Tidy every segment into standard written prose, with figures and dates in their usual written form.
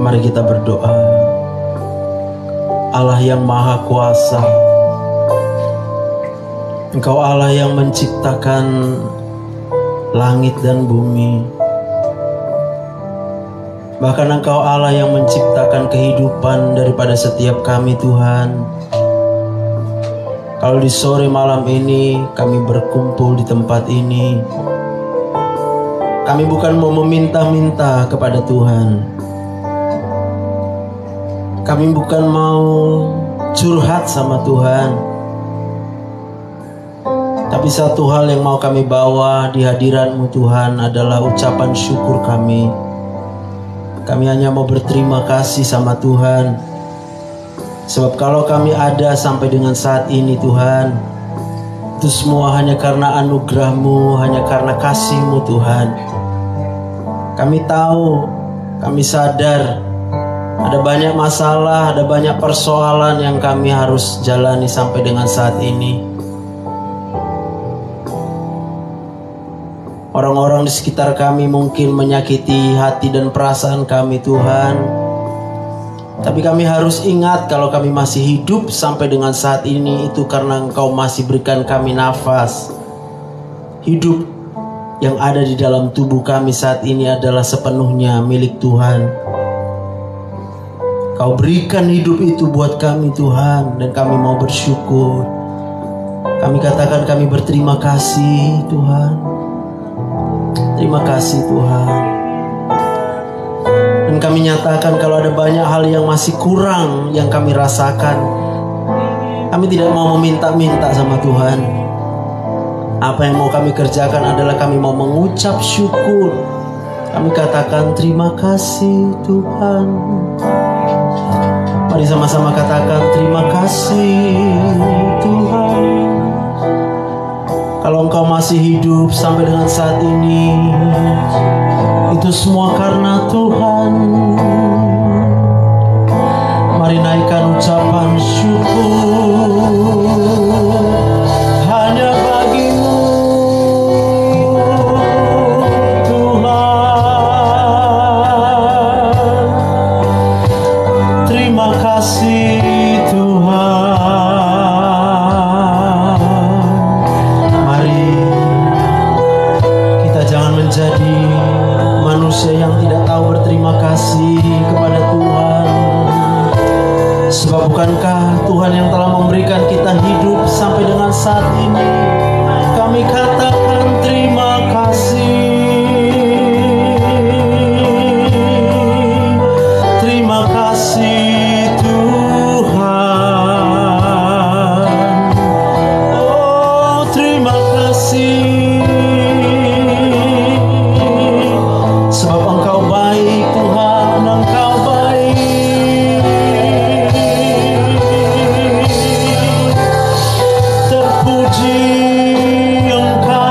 Mari kita berdoa. Allah yang Maha Kuasa, Engkau Allah yang menciptakan langit dan bumi. Bahkan Engkau Allah yang menciptakan kehidupan daripada setiap kami, Tuhan. Kalau di sore malam ini kami berkumpul di tempat ini, kami bukan mau meminta-minta kepada Tuhan. Kami bukan mau curhat sama Tuhan. Tapi satu hal yang mau kami bawa di hadirat-Mu Tuhan adalah ucapan syukur kami. Kami hanya mau berterima kasih sama Tuhan. Sebab kalau kami ada sampai dengan saat ini Tuhan, itu semua hanya karena anugerah-Mu, hanya karena kasih-Mu Tuhan. Kami tahu, kami sadar ada banyak masalah, ada banyak persoalan yang kami harus jalani sampai dengan saat ini. Orang-orang di sekitar kami mungkin menyakiti hati dan perasaan kami Tuhan. Tapi kami harus ingat kalau kami masih hidup sampai dengan saat ini itu karena Engkau masih berikan kami nafas. Hidup yang ada di dalam tubuh kami saat ini adalah sepenuhnya milik Tuhan. Kau berikan hidup itu buat kami Tuhan, dan kami mau bersyukur. Kami katakan kami berterima kasih Tuhan. Terima kasih Tuhan. Dan kami nyatakan kalau ada banyak hal yang masih kurang yang kami rasakan, kami tidak mau meminta-minta sama Tuhan. Apa yang mau kami kerjakan adalah kami mau mengucap syukur. Kami katakan terima kasih Tuhan. Mari sama-sama katakan terima kasih Tuhan. Kalau Engkau masih hidup sampai dengan saat ini, itu semua karena Tuhan. Mari naikkan ucapan syukur hanya bagi-Mu Tuhan. Terima kasih Tuhan. Mari kita jangan menjadi manusia yang tidak tahu berterima kasih kepada Tuhan. Sebab bukankah Tuhan yang telah memberikan kita hidup sampai dengan saat ini? Kami katakan terima kasih. Terima kasih Tuhan. Oh, terima kasih. Sebab Engkau baik Tuhan, Engkau baik. Terpuji Engkau.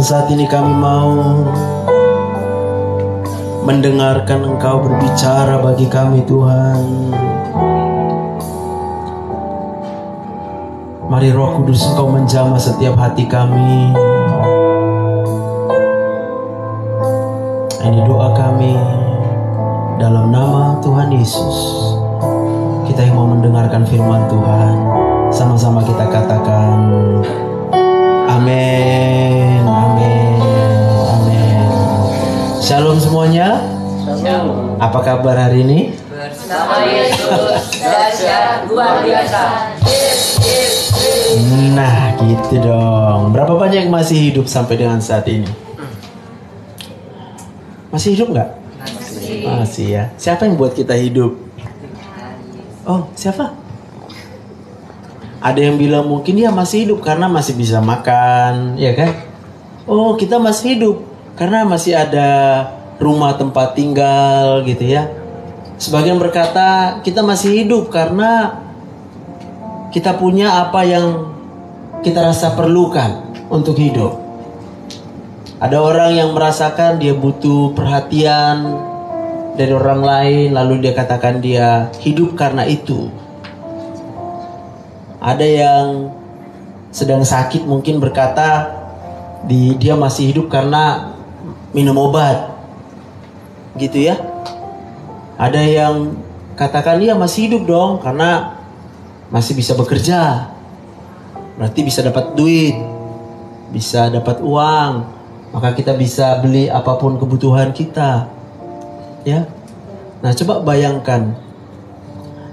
saat ini kami mau mendengarkan Engkau berbicara bagi kami, Tuhan. Mari Roh Kudus Engkau menjamah setiap hati kami. Ini doa kami dalam nama Tuhan Yesus. Kita yang mau mendengarkan firman Tuhan, sama-sama kita katakan amin, amin, amin. Shalom semuanya. Shalom. Apa kabar hari ini? Bersama Yesus dahsyat luar biasa. Nah gitu dong. Berapa banyak yang masih hidup sampai dengan saat ini? Masih hidup nggak? Masih ya. Siapa yang buat kita hidup? Oh, siapa? Ada yang bilang mungkin dia masih hidup karena masih bisa makan, ya kan? Oh, kita masih hidup karena masih ada rumah tempat tinggal gitu ya. Sebagian berkata kita masih hidup karena kita punya apa yang kita rasa perlukan untuk hidup. Ada orang yang merasakan dia butuh perhatian dari orang lain, lalu dia katakan dia hidup karena itu. Ada yang sedang sakit mungkin berkata dia masih hidup karena minum obat, gitu ya. Ada yang katakan dia masih hidup dong karena masih bisa bekerja, berarti bisa dapat duit, bisa dapat uang, maka kita bisa beli apapun kebutuhan kita, ya. Nah, coba bayangkan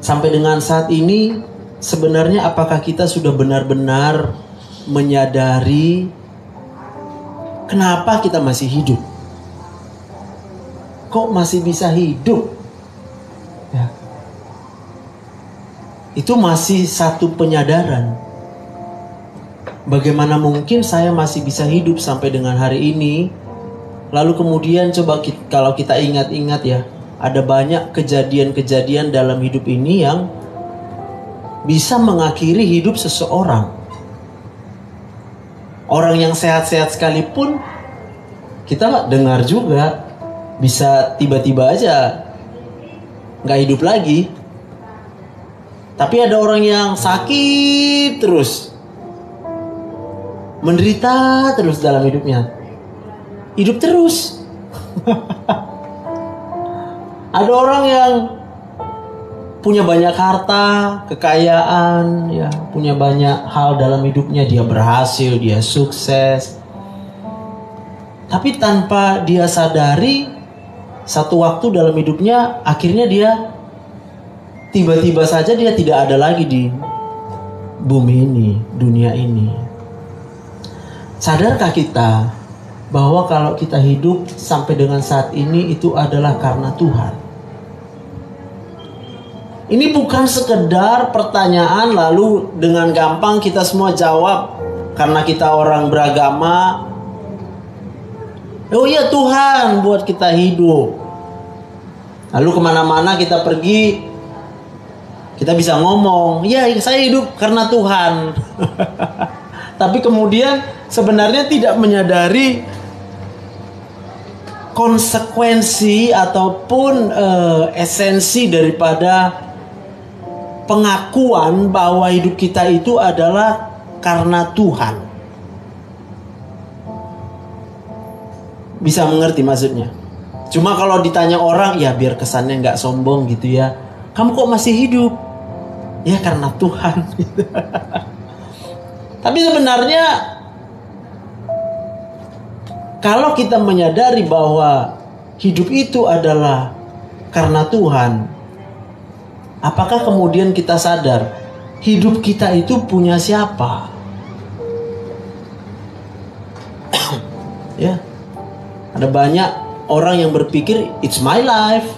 sampai dengan saat ini sebenarnya apakah kita sudah benar-benar menyadari kenapa kita masih hidup? Kok masih bisa hidup? Ya. Itu masih satu penyadaran. Bagaimana mungkin saya masih bisa hidup sampai dengan hari ini? Lalu kemudian coba kalau kita ingat-ingat ya, ada banyak kejadian-kejadian dalam hidup ini yang bisa mengakhiri hidup seseorang. Orang yang sehat-sehat sekalipun kita dengar juga bisa tiba-tiba aja nggak hidup lagi. Tapi ada orang yang sakit terus, menderita terus dalam hidupnya, hidup terus. Ada orang yang punya banyak harta, kekayaan, ya, punya banyak hal dalam hidupnya, dia berhasil, dia sukses. Tapi tanpa dia sadari, satu waktu dalam hidupnya akhirnya dia tiba-tiba saja dia tidak ada lagi di bumi ini, dunia ini. Sadarkah kita bahwa kalau kita hidup sampai dengan saat ini itu adalah karena Tuhan? Ini bukan sekedar pertanyaan lalu dengan gampang kita semua jawab karena kita orang beragama. Oh iya, Tuhan buat kita hidup. Lalu kemana-mana kita pergi, kita bisa ngomong, ya saya hidup karena Tuhan. Tapi kemudian sebenarnya tidak menyadari konsekuensi ataupun esensi daripada pengakuan bahwa hidup kita itu adalah karena Tuhan. Bisa mengerti maksudnya? Cuma kalau ditanya orang, ya biar kesannya nggak sombong gitu ya. Kamu kok masih hidup? Ya karena Tuhan. Tapi sebenarnya kalau kita menyadari bahwa hidup itu adalah karena Tuhan, apakah kemudian kita sadar hidup kita itu punya siapa? Ya, ada banyak orang yang berpikir it's my life,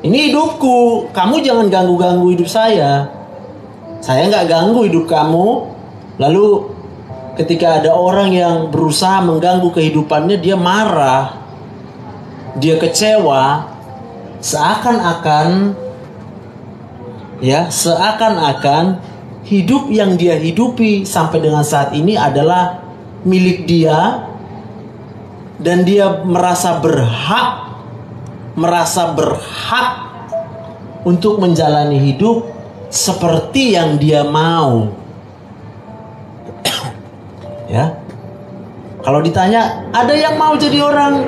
ini hidupku, kamu jangan ganggu-ganggu hidup saya nggak ganggu hidup kamu. Lalu ketika ada orang yang berusaha mengganggu kehidupannya, dia marah, dia kecewa, seakan-akan hidup yang dia hidupi sampai dengan saat ini adalah milik dia dan dia merasa berhak untuk menjalani hidup seperti yang dia mau. Ya. Kalau ditanya, ada yang mau jadi orang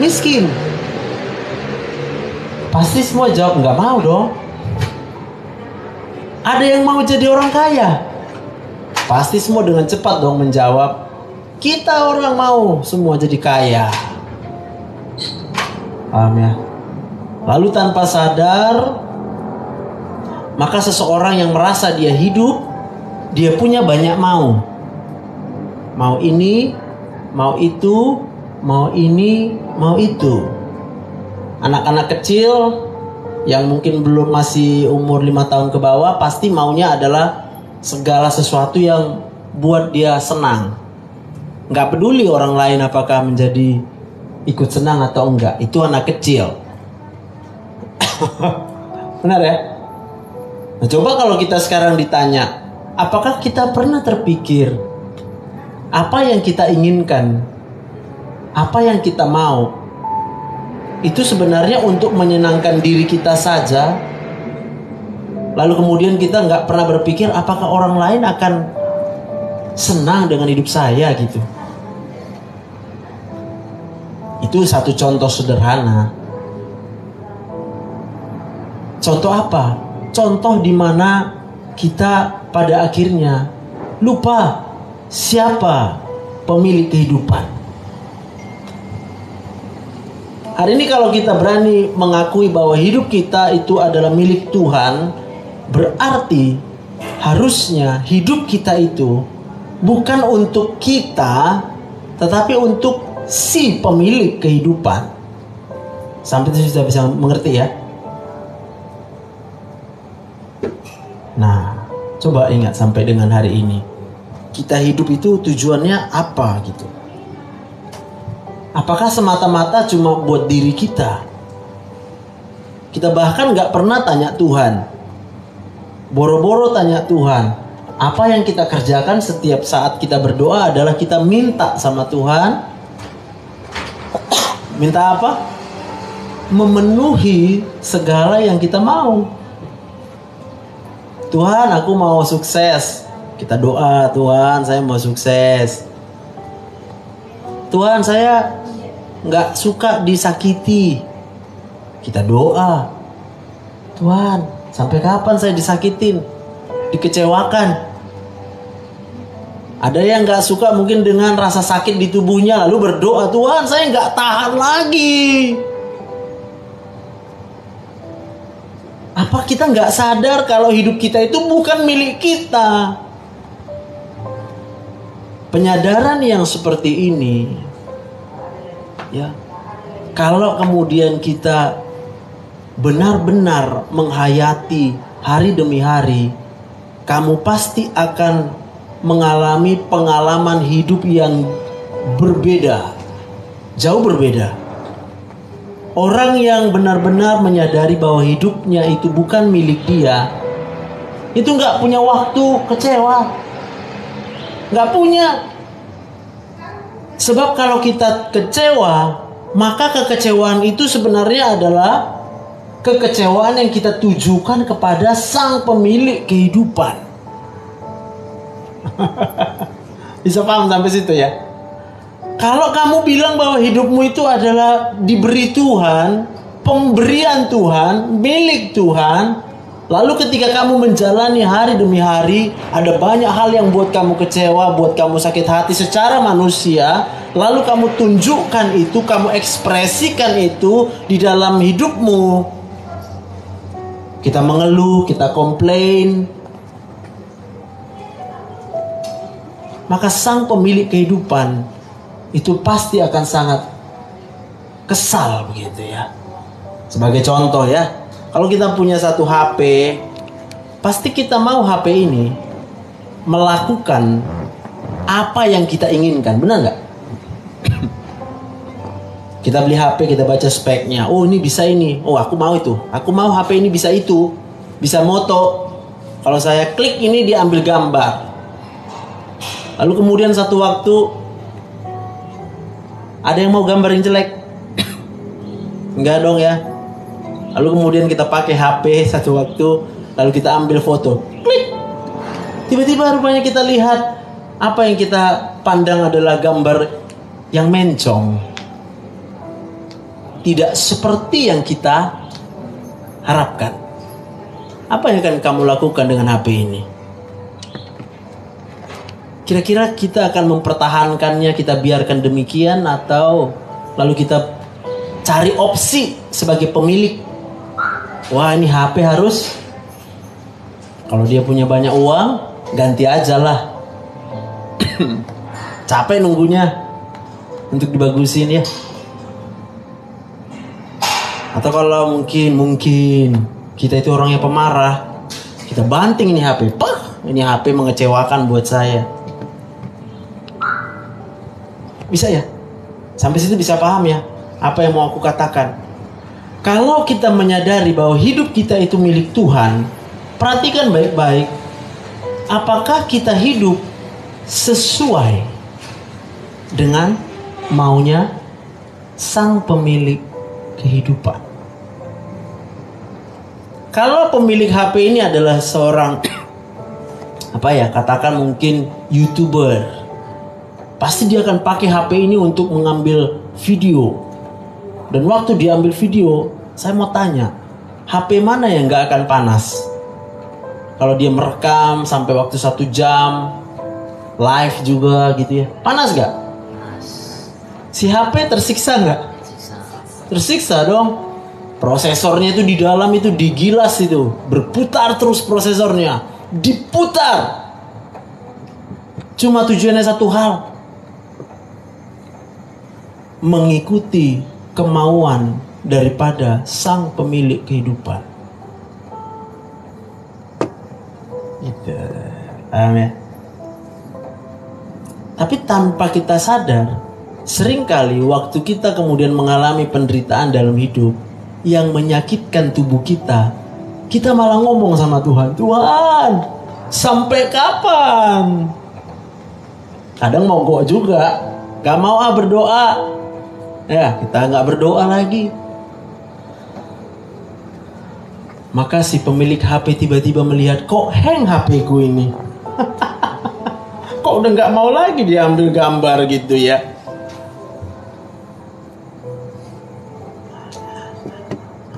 miskin? Pasti semua jawab nggak mau dong. Ada yang mau jadi orang kaya? Pasti semua dengan cepat dong menjawab, kita orang mau semua jadi kaya. Paham ya? Lalu tanpa sadar, maka seseorang yang merasa dia hidup, dia punya banyak mau. Mau ini, mau itu, mau ini, mau itu. Anak-anak kecil yang mungkin belum masih umur 5 tahun ke bawah, pasti maunya adalah segala sesuatu yang buat dia senang. Nggak peduli orang lain apakah menjadi ikut senang atau enggak. Itu anak kecil. Benar ya? Nah, coba kalau kita sekarang ditanya, apakah kita pernah terpikir apa yang kita inginkan, apa yang kita mau, itu sebenarnya untuk menyenangkan diri kita saja? Lalu kemudian kita nggak pernah berpikir apakah orang lain akan senang dengan hidup saya gitu. Itu satu contoh sederhana. Contoh apa? Contoh di mana kita pada akhirnya lupa siapa pemilik kehidupan. Hari ini kalau kita berani mengakui bahwa hidup kita itu adalah milik Tuhan, berarti harusnya hidup kita itu bukan untuk kita, tetapi untuk si pemilik kehidupan. Sampai itu sudah bisa mengerti ya? Nah, coba ingat sampai dengan hari ini, kita hidup itu tujuannya apa gitu? Apakah semata-mata cuma buat diri kita? Kita bahkan gak pernah tanya Tuhan. Boro-boro tanya Tuhan. Apa yang kita kerjakan setiap saat kita berdoa adalah kita minta sama Tuhan. Minta apa? Memenuhi segala yang kita mau. Tuhan, aku mau sukses. Kita doa, Tuhan, saya mau sukses. Tuhan, saya nggak suka disakiti. Kita doa, Tuhan, sampai kapan saya disakitin, dikecewakan? Ada yang nggak suka mungkin dengan rasa sakit di tubuhnya, lalu berdoa, Tuhan, saya nggak tahan lagi. Apa kita nggak sadar kalau hidup kita itu bukan milik kita? Penyadaran yang seperti ini, ya, kalau kemudian kita benar-benar menghayati hari demi hari, kamu pasti akan mengalami pengalaman hidup yang berbeda, jauh berbeda. Orang yang benar-benar menyadari bahwa hidupnya itu bukan milik dia, itu nggak punya waktu kecewa, nggak punya. Sebab kalau kita kecewa, maka kekecewaan itu sebenarnya adalah kekecewaan yang kita tujukan kepada sang pemilik kehidupan. Bisa paham sampai situ ya? Kalau kamu bilang bahwa hidupmu itu adalah diberi Tuhan, pemberian Tuhan, milik Tuhan, lalu ketika kamu menjalani hari demi hari, ada banyak hal yang buat kamu kecewa, buat kamu sakit hati secara manusia, lalu kamu tunjukkan itu, kamu ekspresikan itu di dalam hidupmu. Kita mengeluh, kita komplain, maka sang pemilik kehidupan itu pasti akan sangat kesal begitu ya. Sebagai contoh ya, kalau kita punya satu HP, pasti kita mau HP ini melakukan apa yang kita inginkan, benar nggak? Kita beli HP, kita baca speknya, oh ini bisa ini, oh aku mau itu, aku mau HP ini bisa itu, bisa moto, kalau saya klik ini dia ambil gambar. Lalu kemudian satu waktu Ada yang mau gambar yang jelek? Enggak dong ya. Lalu kemudian kita pakai HP satu waktu, lalu kita ambil foto. Klik. Tiba-tiba rupanya kita lihat apa yang kita pandang adalah gambar yang mencong. Tidak seperti yang kita harapkan. Apa yang akan kamu lakukan dengan HP ini? Kira-kira kita akan mempertahankannya, kita biarkan demikian, atau lalu kita cari opsi sebagai pemilik. Wah, ini HP harus, kalau dia punya banyak uang, ganti aja lah. Capek nunggunya untuk dibagusin ya. Atau kalau mungkin kita itu orangnya pemarah, kita banting ini HP. Ini HP mengecewakan buat saya. Bisa ya? Sampai situ bisa paham ya apa yang mau aku katakan? Kalau kita menyadari bahwa hidup kita itu milik Tuhan, perhatikan baik-baik. Apakah kita hidup sesuai dengan maunya Sang Pemilik kehidupan? Kalau pemilik HP ini adalah seorang katakan mungkin YouTuber, pasti dia akan pakai HP ini untuk mengambil video. Dan waktu dia ambil video, saya mau tanya, HP mana yang gak akan panas? Kalau dia merekam sampai waktu 1 jam, live juga gitu ya, panas gak? Si HP tersiksa gak? Tersiksa dong. Prosesornya itu di dalam itu digilas itu, berputar terus prosesornya, diputar. Cuma tujuannya satu hal, mengikuti kemauan daripada Sang Pemilik kehidupan. Gitu. Paham ya? Tapi tanpa kita sadar, seringkali waktu kita kemudian mengalami penderitaan dalam hidup yang menyakitkan tubuh kita, kita malah ngomong sama Tuhan, Tuhan, sampai kapan? Kadang mogok juga, gak mau berdoa. Ya, kita gak berdoa lagi. Maka si pemilik HP tiba-tiba melihat, kok hang HP ku ini? Kok udah gak mau lagi diambil gambar gitu ya?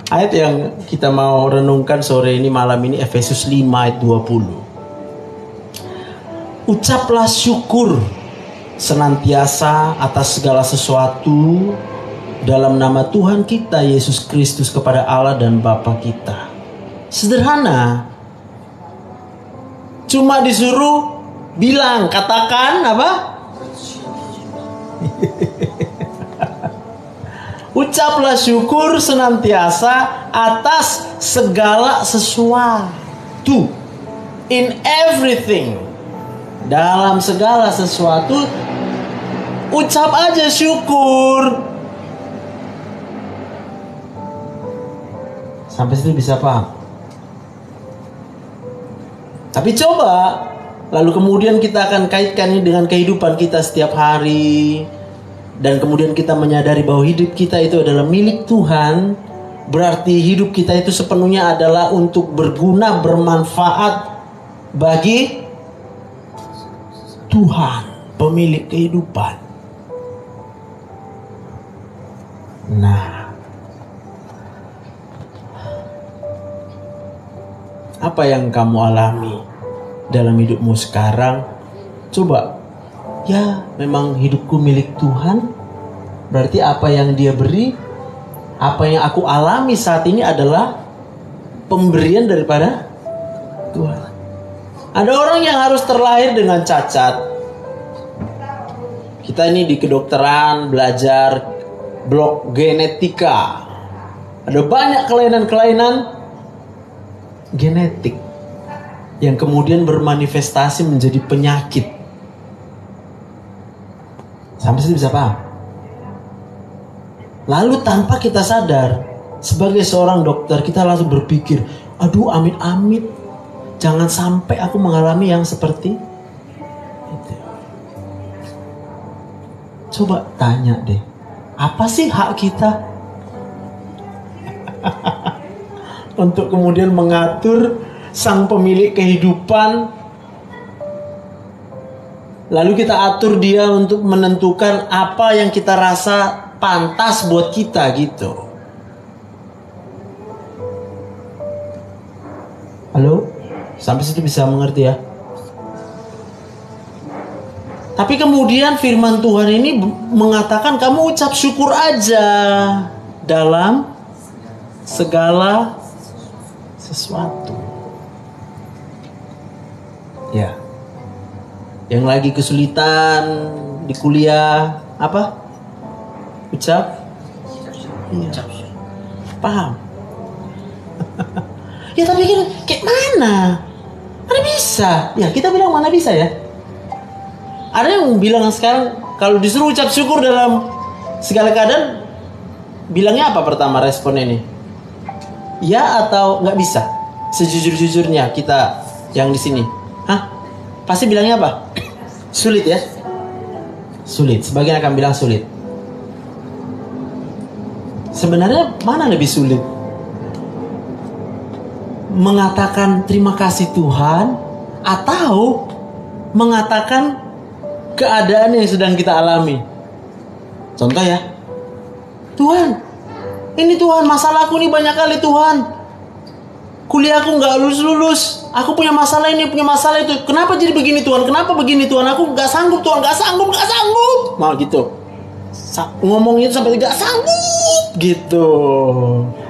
Ayat yang kita mau renungkan sore ini, malam ini, Efesus 5 ayat 20. Ucaplah syukur senantiasa atas segala sesuatu dalam nama Tuhan kita Yesus Kristus kepada Allah dan Bapa kita. Sederhana, cuma disuruh bilang, katakan apa? Ucaplah syukur senantiasa atas segala sesuatu. In everything. Dalam segala sesuatu, ucap aja syukur. Sampai situ bisa paham? Tapi coba, lalu kemudian kita akan kaitkan ini dengan kehidupan kita setiap hari. Dan kemudian kita menyadari bahwa hidup kita itu adalah milik Tuhan. Berarti hidup kita itu sepenuhnya adalah untuk berguna, bermanfaat bagi Tuhan, pemilik kehidupan. Nah, apa yang kamu alami dalam hidupmu sekarang? Coba, ya memang hidupku milik Tuhan. Berarti apa yang Dia beri, apa yang aku alami saat ini adalah pemberian daripada Tuhan. Ada orang yang harus terlahir dengan cacat. Kita ini di kedokteran belajar blok genetika. Ada banyak kelainan-kelainan genetik yang kemudian bermanifestasi menjadi penyakit. Sampai situ bisa paham? Lalu tanpa kita sadar, sebagai seorang dokter kita langsung berpikir, aduh amit-amit, jangan sampai aku mengalami yang seperti itu. Coba tanya deh, Apa sih hak kita? Untuk kemudian mengatur sang pemilik kehidupan. Lalu kita atur dia untuk menentukan apa yang kita rasa pantas buat kita gitu. Halo? Sampai situ bisa mengerti ya? Tapi kemudian firman Tuhan ini mengatakan kamu ucap syukur aja dalam segala sesuatu. Ya. Yang lagi kesulitan di kuliah, apa? Ucap? Iya. Paham? Ya tapi kan kayak mana? Mana bisa? Ya kita bilang mana bisa ya? Ada yang bilang sekarang kalau disuruh ucap syukur dalam segala keadaan, bilangnya apa pertama respon ini? Ya atau nggak bisa? Sejujur-jujurnya kita yang di sini, hah? Pasti bilangnya apa? Sulit ya? Sulit. Sebagian akan bilang sulit. Sebenarnya mana lebih sulit? Mengatakan terima kasih Tuhan atau mengatakan keadaan yang sedang kita alami? Contoh ya, Tuhan, ini Tuhan masalahku ini banyak kali Tuhan. Kuliahku nggak lulus. Aku punya masalah ini, punya masalah itu. Kenapa jadi begini Tuhan? Kenapa begini Tuhan? Aku nggak sanggup Tuhan, nggak sanggup. Mau gitu. Ngomongnya itu sampai nggak sanggup gitu.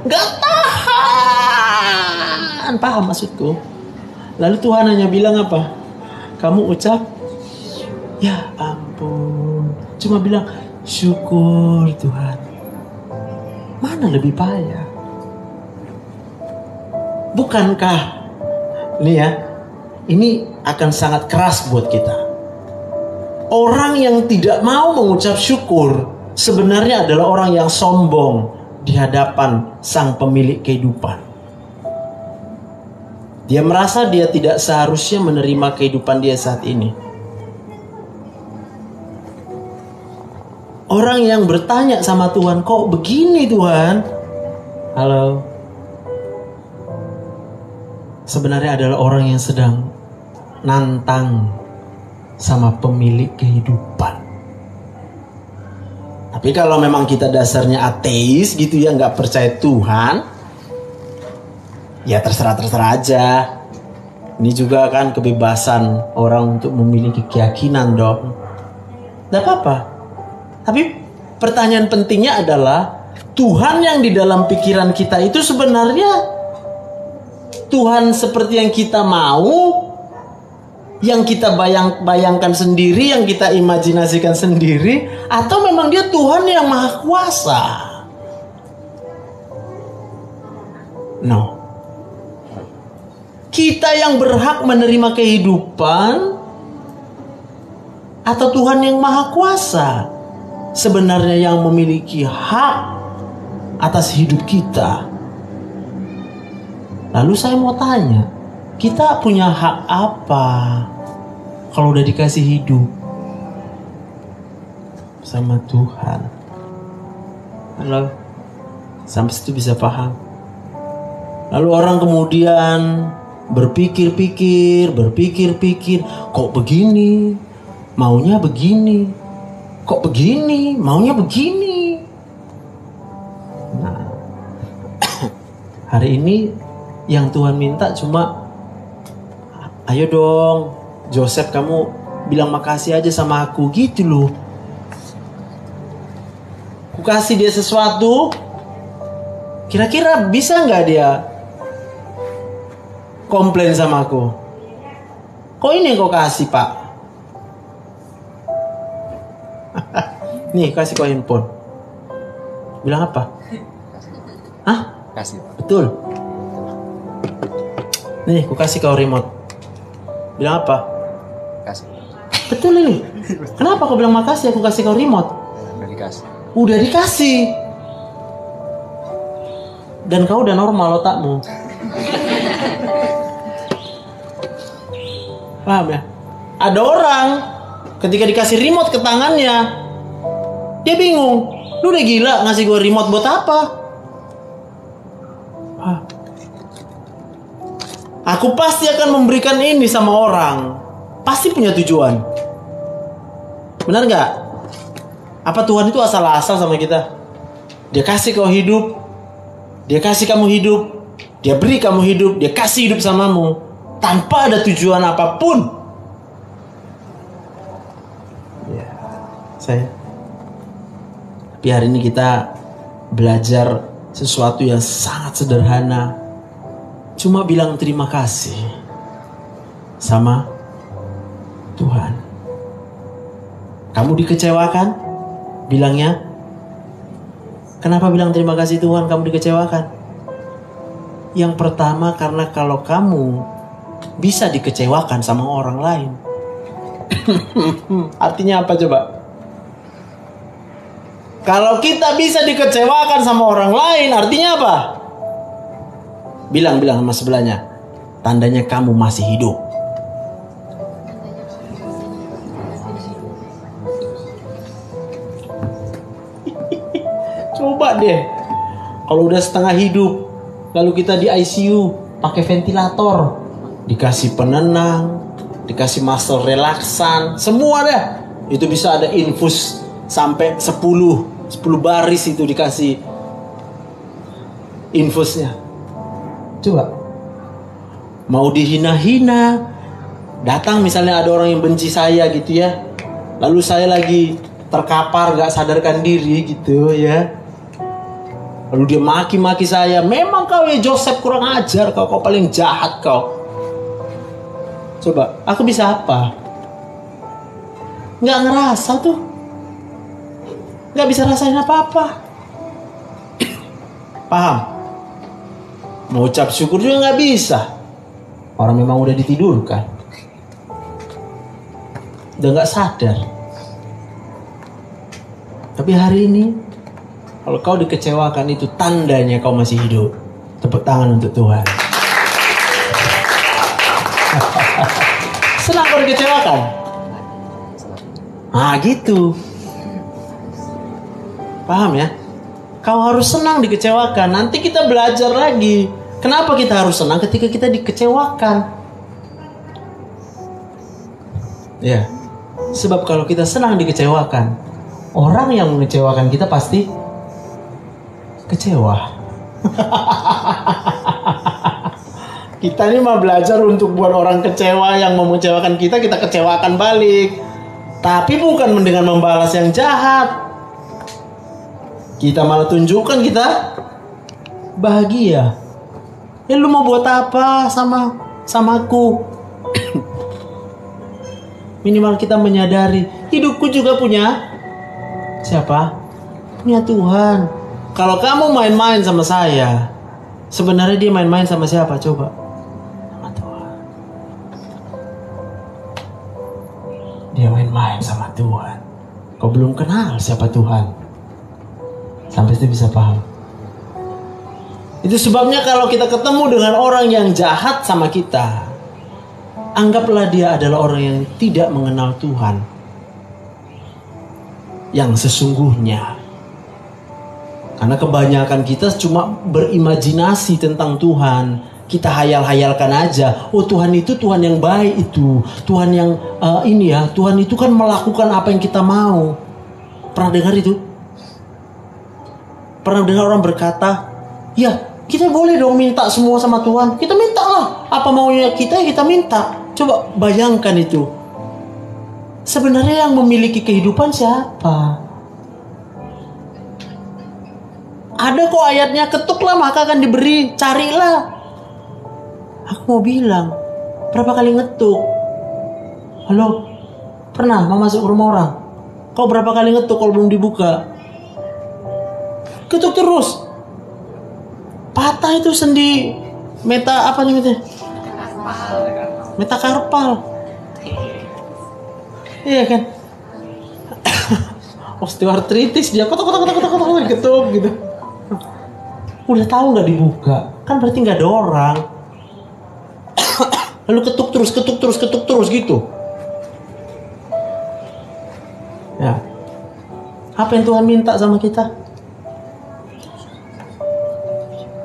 Nggak tahan. Paham maksudku? Lalu Tuhan hanya bilang apa? Kamu ucap, ya ampun. Cuma bilang, syukur Tuhan. Mana lebih payah? Bukankah, nih ya, ini akan sangat keras buat kita. Orang yang tidak mau mengucap syukur sebenarnya adalah orang yang sombong di hadapan sang pemilik kehidupan. Dia merasa dia tidak seharusnya menerima kehidupan dia saat ini. Orang yang bertanya sama Tuhan, kok begini Tuhan? Halo. Sebenarnya adalah orang yang sedang nantang sama pemilik kehidupan. Tapi kalau memang kita dasarnya ateis gitu ya, nggak percaya Tuhan, ya terserah aja. Ini juga kan kebebasan orang untuk memiliki keyakinan dong. Nggak apa-apa. Tapi pertanyaan pentingnya adalah Tuhan yang di dalam pikiran kita itu sebenarnya Tuhan seperti yang kita mau, yang kita bayangkan sendiri, yang kita imajinasikan sendiri, atau memang dia Tuhan yang maha kuasa? No. Kita yang berhak menerima kehidupan atau Tuhan yang maha kuasa sebenarnya yang memiliki hak atas hidup kita? Lalu saya mau tanya, kita punya hak apa kalau udah dikasih hidup sama Tuhan? Halo? Sampai situ bisa paham? Lalu orang kemudian berpikir-pikir, kok begini? Maunya begini. Kok begini? Maunya begini. Nah, hari ini yang Tuhan minta cuma, ayo dong Joseph, kamu bilang makasih aja sama aku gitu loh. Aku kasih dia sesuatu, kira-kira bisa nggak dia komplain sama aku? Kok ini yang kau kasih Pak? Nih kasih kau handphone. Bilang apa? Hah? Kasih. Betul. Nih, aku kasih kau remote. Bilang apa? Kasih. Betul ini. Kenapa kau bilang makasih? Aku kasih kau remote. Udah dikasih. Udah dikasih. Dan kau udah normal otakmu. Paham ya? Ada orang ketika dikasih remote ke tangannya, dia bingung. Lu udah gila ngasih gue remote buat apa? Aku pasti akan memberikan ini sama orang. Pasti punya tujuan. Benar nggak? Apa Tuhan itu asal-asal sama kita? Dia kasih kau hidup, Dia kasih kamu hidup, Dia beri kamu hidup, Dia kasih hidup samamu tanpa ada tujuan apapun. Ya, saya. Tapi hari ini kita belajar sesuatu yang sangat sederhana. Cuma bilang terima kasih sama Tuhan. Kamu dikecewakan? Bilangnya, kenapa bilang terima kasih Tuhan kamu dikecewakan? Yang pertama karena kalau kamu bisa dikecewakan sama orang lain. Artinya apa coba? Kalau kita bisa dikecewakan sama orang lain, artinya apa? Bilang sama sebelahnya, tandanya kamu masih hidup. Coba deh, kalau udah setengah hidup, lalu kita di ICU, pakai ventilator, dikasih penenang, dikasih muscle relaksan, semua deh. Itu bisa ada infus sampai 10 baris itu dikasih infusnya. Coba, mau dihina-hina, datang misalnya ada orang yang benci saya gitu ya, lalu saya lagi terkapar gak sadarkan diri gitu ya, lalu dia maki-maki saya, memang kau ya Joseph kurang ajar, kau paling jahat kau. Coba, aku bisa apa? Gak ngerasa tuh, gak bisa rasain apa-apa. Paham? Mau ucap syukur juga gak bisa. Orang memang udah ditidurkan, udah gak sadar. Tapi hari ini, kalau kau dikecewakan, itu tandanya kau masih hidup. Tepuk tangan untuk Tuhan. Senang kau dikecewakan? Nah gitu. Paham ya? Kau harus senang dikecewakan. Nanti kita belajar lagi. Kenapa kita harus senang ketika kita dikecewakan? Ya, sebab kalau kita senang dikecewakan, orang yang mengecewakan kita pasti kecewa. Kita ini mah belajar untuk buat orang kecewa yang mau mengecewakan kita kecewakan balik. Tapi bukan dengan membalas yang jahat. Kita malah tunjukkan kita bahagia. Ya lu mau buat apa sama aku? Minimal kita menyadari hidupku juga punya siapa? Punya Tuhan. Kalau kamu main-main sama saya, sebenarnya dia main-main sama siapa? Coba. Sama Tuhan. Dia main-main sama Tuhan. Kau belum kenal siapa Tuhan. Sampai itu bisa paham. Itu sebabnya kalau kita ketemu dengan orang yang jahat sama kita, anggaplah dia adalah orang yang tidak mengenal Tuhan yang sesungguhnya. Karena kebanyakan kita cuma berimajinasi tentang Tuhan. Kita hayal-hayalkan aja. Oh Tuhan itu Tuhan yang baik itu. Tuhan yang ini ya. Tuhan itu kan melakukan apa yang kita mau. Pernah dengar itu? Pernah dengar orang berkata, ya kita boleh dong minta semua sama Tuhan. Kita minta lah. Apa maunya kita ya kita minta. Coba bayangkan itu. Sebenarnya yang memiliki kehidupan siapa? Ada kok ayatnya, ketuklah maka akan diberi, carilah. Aku mau bilang, berapa kali ngetuk? Halo, pernah mau masuk ke rumah orang? Kau berapa kali ngetuk kalau belum dibuka? Ketuk terus. Patah itu sendi apa namanya? Metakarpal. Iya kan? Osteoartritis dia ketuk gitu. Udah tahu nggak dibuka, kan berarti nggak ada orang. Lalu ketuk terus gitu. Ya. Apa yang Tuhan minta sama kita?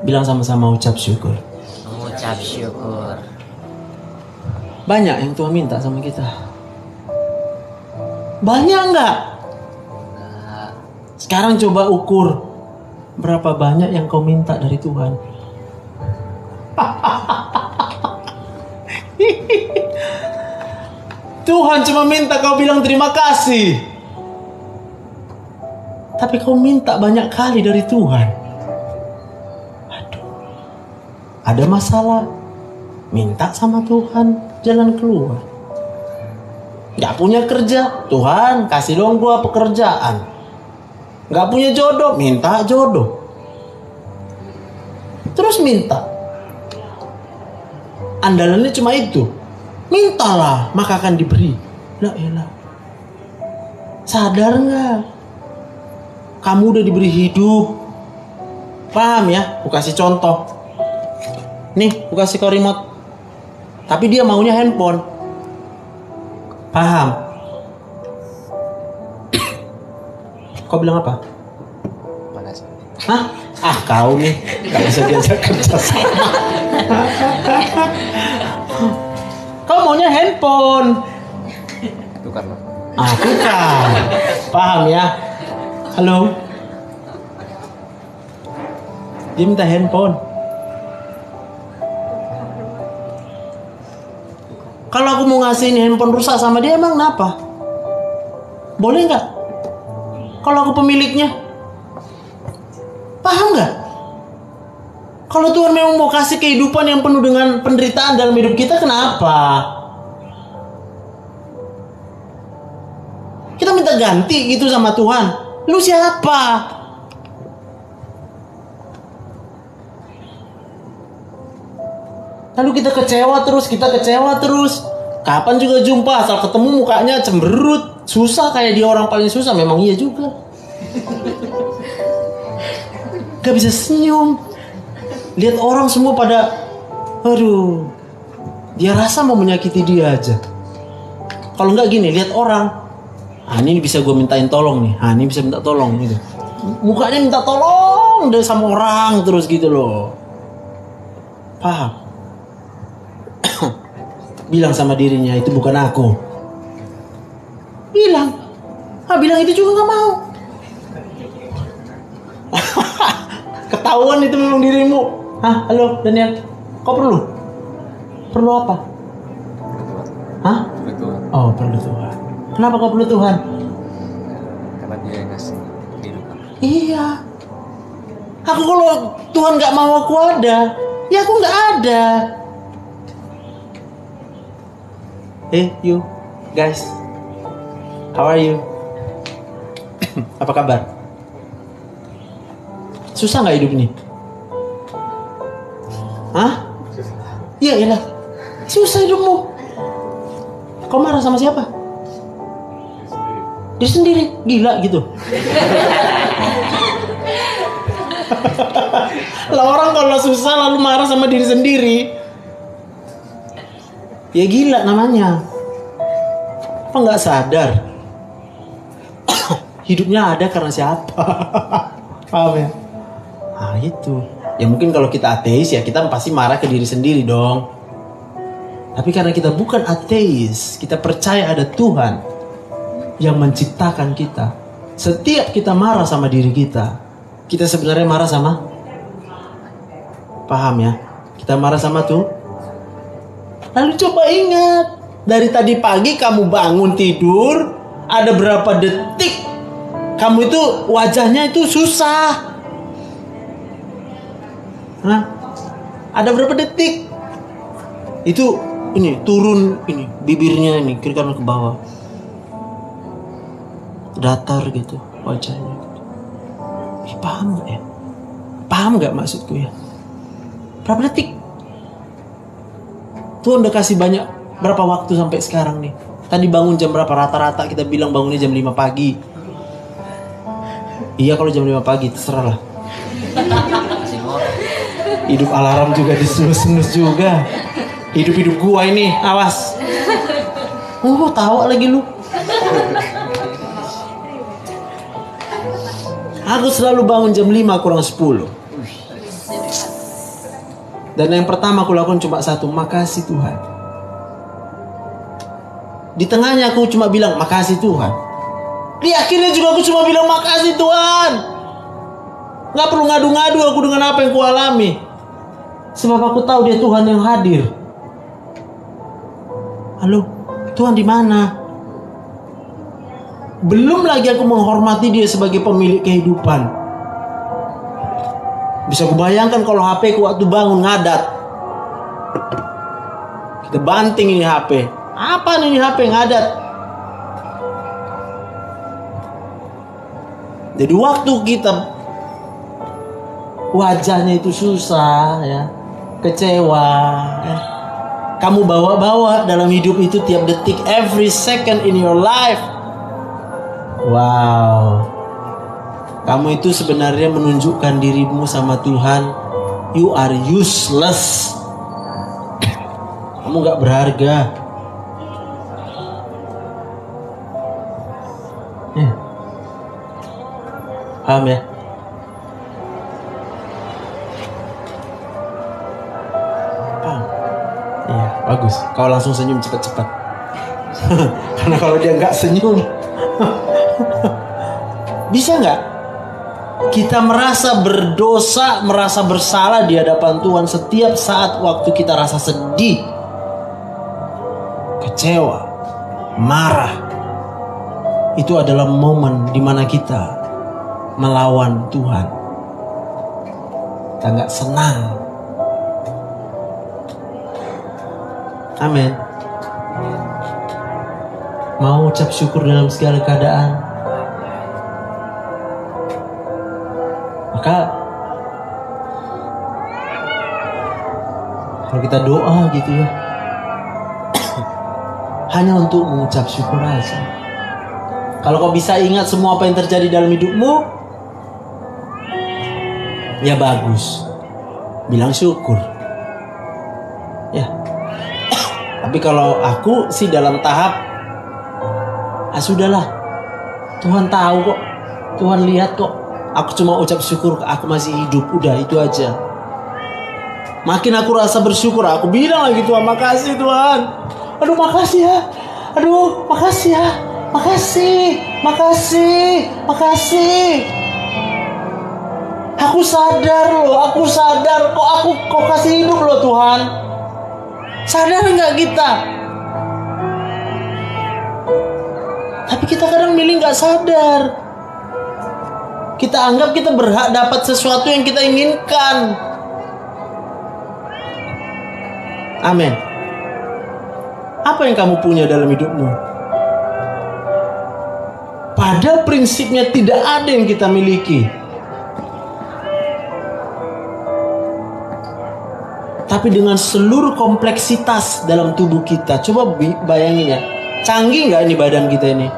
Bilang sama-sama ucap syukur. Ucap syukur. Banyak yang Tuhan minta sama kita. Banyak enggak? Sekarang coba ukur berapa banyak yang kau minta dari Tuhan. Tuhan cuma minta kau bilang terima kasih. Tapi kau minta banyak kali dari Tuhan. Aduh. Ada masalah, minta sama Tuhan jalan keluar. Gak punya kerja, Tuhan kasih dong gua pekerjaan. Gak punya jodoh, minta jodoh. Terus minta. Andalannya cuma itu. Mintalah, maka akan diberi. La elah. Sadar gak? Kamu udah diberi hidup. Paham ya? Aku kasih contoh. Nih, aku kasih kau remote. Tapi dia maunya handphone. Paham? Kau bilang apa? Makasih. Hah? Ah, kau nih gak bisa diajak kerja sama. Kau maunya handphone. Tukar loh. Ah, tukar. Paham ya? Halo? Dia minta handphone. Kalau aku mau ngasih ini handphone rusak sama dia, emang kenapa? Boleh nggak? Kalau aku pemiliknya, paham nggak? Kalau Tuhan memang mau kasih kehidupan yang penuh dengan penderitaan dalam hidup kita, kenapa? Kita minta ganti gitu sama Tuhan. Lu siapa? Lalu kita kecewa terus. Kapan juga jumpa, asal ketemu mukanya cemberut, susah kayak dia orang paling susah. Memang iya juga. Gak bisa senyum. Lihat orang semua pada, aduh, dia rasa mau menyakiti dia aja. Kalau nggak gini, lihat orang, ini bisa gue mintain tolong nih, ini bisa minta tolong gitu. Mukanya minta tolong deh sama orang terus gitu loh. Paham? Bilang sama dirinya, itu bukan aku. Bilang itu juga gak mau. Ketahuan itu memang dirimu. Halo Daniel, kau perlu apa? Perlu Tuhan. Oh, perlu Tuhan. Kenapa kau perlu Tuhan? Karena dia yang ngasih kehidupan. Iya. Aku kalau Tuhan gak mau aku ada, ya aku gak ada. Hey you guys, how are you? Apa kabar? Susah nggak hidup ini? Hah? Iya lah, susah hidupmu. Kau marah sama siapa? Diri sendiri, gila gitu. Lah orang kalau susah lalu marah sama diri sendiri, ya gila namanya. Apa nggak sadar hidupnya ada karena siapa? Paham ya? Nah itu. Ya mungkin kalau kita ateis ya kita pasti marah ke diri sendiri dong. Tapi karena kita bukan ateis, kita percaya ada Tuhan yang menciptakan kita. Setiap kita marah sama diri kita sebenarnya marah sama, paham ya? Kita marah sama tuh. Lalu coba ingat, dari tadi pagi kamu bangun tidur, ada berapa detik kamu itu wajahnya itu susah? Ada berapa detik? Itu ini turun ini bibirnya ini kiri kanan ke bawah, datar gitu wajahnya. Paham gak ya? Paham gak maksudku ya? Berapa detik? Tuhan udah kasih banyak. Berapa waktu sampai sekarang nih? Tadi bangun jam berapa rata-rata? Kita bilang bangunnya jam 5 pagi. Iya kalau jam 5 pagi terserah lah. Hidup alarm juga disenus-senus juga. Hidup gua ini, awas. Tawa lagi lu. Aku selalu bangun jam 5 kurang 10. Dan yang pertama aku lakukan cuma satu, makasih Tuhan. Di tengahnya aku cuma bilang makasih Tuhan. Di akhirnya juga aku cuma bilang makasih Tuhan. Gak perlu ngadu-ngadu aku dengan apa yang ku alami. Sebab aku tahu dia Tuhan yang hadir. Halo, Tuhan di mana? Belum lagi aku menghormati dia sebagai pemilik kehidupan. Bisa kubayangkan kalau HP ku waktu bangun ngadat. Kita banting ini HP. Apa ini HP ngadat? Jadi waktu kita wajahnya itu susah ya, kecewa ya. Kamu bawa-bawa dalam hidup itu tiap detik, every second in your life. Wow, kamu itu sebenarnya menunjukkan dirimu sama Tuhan. You are useless. Kamu gak berharga. Paham ya? Paham? Iya, bagus. Kau langsung senyum cepat-cepat. Karena kalau dia gak senyum, bisa nggak kita merasa berdosa, merasa bersalah di hadapan Tuhan setiap saat waktu kita rasa sedih, kecewa, marah? Itu adalah momen di mana kita melawan Tuhan. Kita nggak senang. Amin. Mau ucap syukur dalam segala keadaan. Maka kalau kita doa gitu ya, hanya untuk mengucap syukur aja. Kalau kau bisa ingat semua apa yang terjadi dalam hidupmu, ya bagus, bilang syukur ya. Tapi kalau aku sih dalam tahap sudahlah, Tuhan tahu kok, Tuhan lihat kok, aku cuma ucap syukur aku masih hidup, udah itu aja. Makin aku rasa bersyukur, aku bilang lagi, Tuhan makasih Tuhan, aduh makasih ya, aduh makasih ya, makasih, makasih, makasih. Aku sadar loh, aku sadar kok, kau kasih hidup loh Tuhan. Sadar nggak kita? Tapi kita kadang milih nggak sadar. Kita anggap kita berhak dapat sesuatu yang kita inginkan. Amin. Apa yang kamu punya dalam hidupmu? Pada prinsipnya tidak ada yang kita miliki. Tapi dengan seluruh kompleksitas dalam tubuh kita, coba bayangin ya, canggih nggak ini badan kita ini?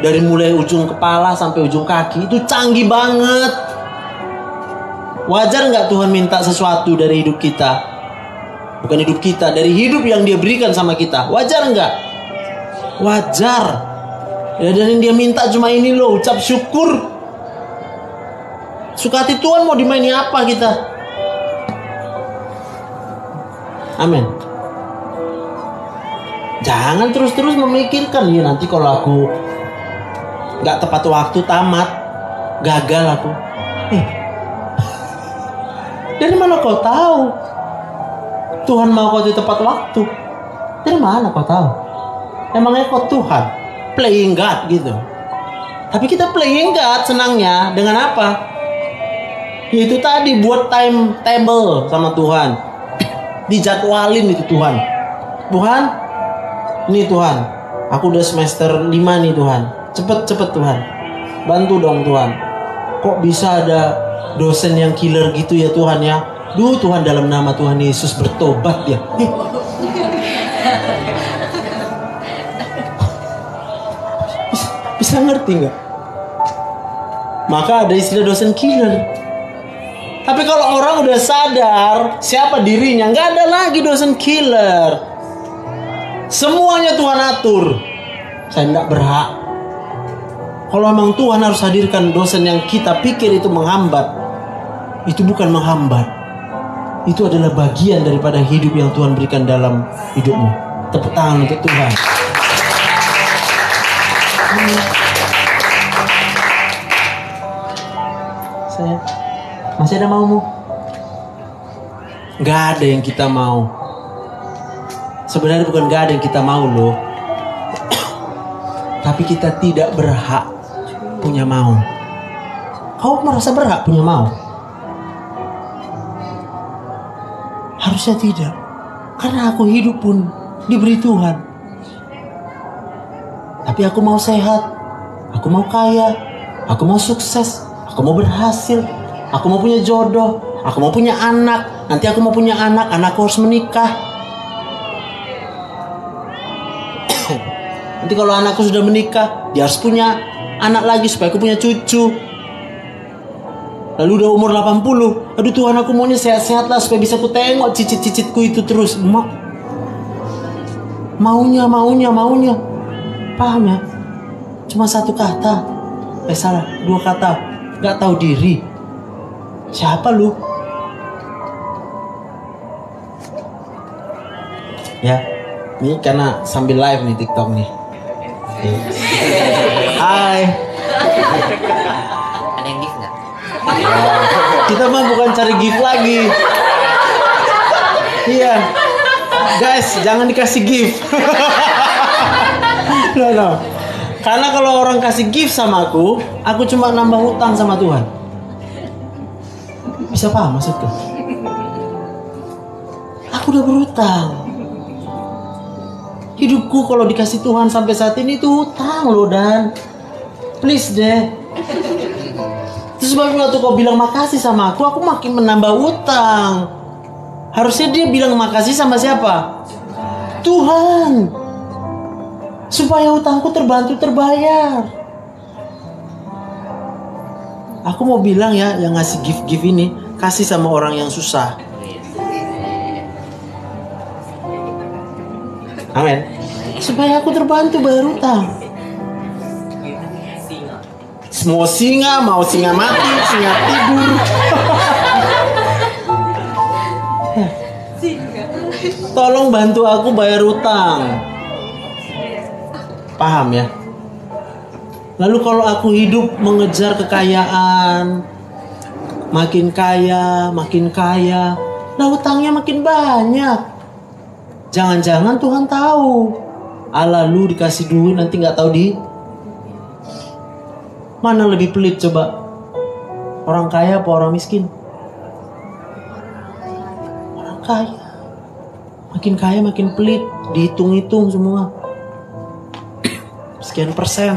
Dari mulai ujung kepala sampai ujung kaki itu canggih banget. Wajar nggak Tuhan minta sesuatu dari hidup kita? Bukan hidup kita, dari hidup yang Dia berikan sama kita. Wajar nggak? Wajar. Ya, dan yang Dia minta cuma ini loh, ucap syukur. Suka hati Tuhan mau dimaini apa kita? Amin. Jangan terus-terus memikirkan, ya nanti kalau aku gak tepat waktu, tamat, gagal aku. Dari mana kau tahu Tuhan mau kau di tepat waktu? Dari mana kau tahu? Emangnya kau Tuhan playing God gitu? Tapi kita playing God senangnya dengan apa? Yaitu tadi buat timetable sama Tuhan, dijadwalin itu Tuhan. Tuhan, nih Tuhan, aku udah semester 5 nih Tuhan. Cepet Tuhan, bantu dong Tuhan. Kok bisa ada dosen yang killer gitu ya Tuhan ya? Duh Tuhan, dalam nama Tuhan Yesus bertobat ya. Bisa ngerti nggak? Maka ada istilah dosen killer. Tapi kalau orang udah sadar siapa dirinya, nggak ada lagi dosen killer. Semuanya Tuhan atur. Saya nggak berhak. Kalau memang Tuhan harus hadirkan dosen yang kita pikir itu menghambat, itu bukan menghambat. Itu adalah bagian daripada hidup yang Tuhan berikan dalam hidupmu. Tepuk tangan untuk Tuhan. Saya masih ada maumu? Gak ada yang kita mau. Sebenarnya bukan gak ada yang kita mau loh. Tapi kita tidak berhak punya mau. Kau merasa berhak punya mau? Harusnya tidak. Karena aku hidup pun diberi Tuhan. Tapi aku mau sehat, aku mau kaya, aku mau sukses, aku mau berhasil, aku mau punya jodoh, aku mau punya anak. Nanti aku mau punya anak, anakku harus menikah. Nanti kalau anakku sudah menikah, dia harus punya anak lagi supaya aku punya cucu. Lalu udah umur 80, aduh Tuhan, aku maunya sehat-sehat lah supaya bisa ku tengok cicit-cicitku itu terus. Maunya. Paham ya? Cuma satu kata. Salah, dua kata. Gak tahu diri. Siapa lu? Ya, ini karena sambil live nih TikTok nih. Hai. Ada yang gift nggak? Kita mah bukan cari gift lagi. Iya. Guys, jangan dikasih gift. No. Karena kalau orang kasih gift sama aku cuma nambah hutang sama Tuhan. Bisa paham maksudku? Aku udah berhutang. Hidupku kalau dikasih Tuhan sampai saat ini tuh hutang loh, Dan. Please deh. Terus waktu kau bilang makasih sama aku makin menambah hutang. Harusnya dia bilang makasih sama siapa? Tuhan. Supaya hutangku terbantu terbayar. Aku mau bilang ya, yang ngasih gift-gift ini, kasih sama orang yang susah. Amin. Supaya aku terbantu bayar hutang. Semua singa, mau singa mati, singa tidur. Tolong bantu aku bayar hutang. Paham ya? Lalu kalau aku hidup mengejar kekayaan, makin kaya, nah hutangnya makin banyak. Jangan-jangan Tuhan tahu. Allah, lu dikasih duit nanti nggak tahu di mana lebih pelit coba? Orang kaya apa orang miskin? Orang kaya. Makin kaya makin pelit, dihitung-hitung semua. Sekian persen.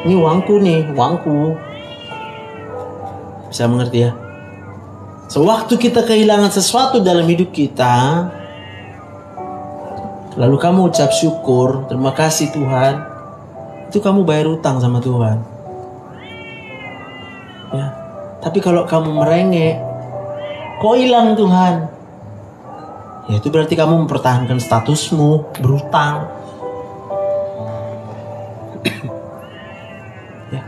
Ini uangku. Bisa mengerti ya? Sewaktu kita kehilangan sesuatu dalam hidup kita, lalu kamu ucap syukur, terima kasih Tuhan, itu kamu bayar utang sama Tuhan. Ya. Tapi kalau kamu merengek, kok hilang Tuhan? Ya itu berarti kamu mempertahankan statusmu berutang. Ya.